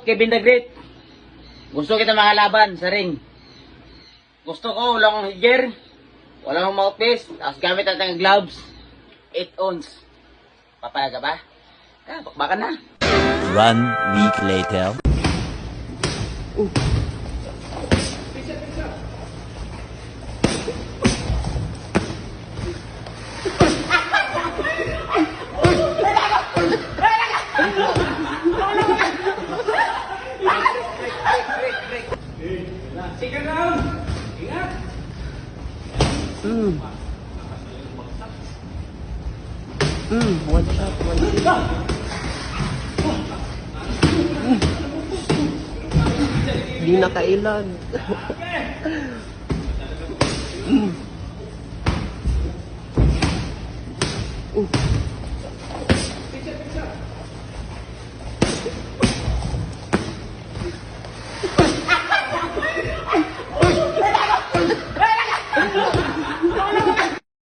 Kevin the Great. Gusto kita makalaban sa ring. Gusto ko walang gear, walang mouthpiece, tapos gamit natin gloves. 8 ounce. Papayag ka ba? Bakbakan na. 1 week later. Second round. Ingat. One shot, one shot. Hindi nakailag.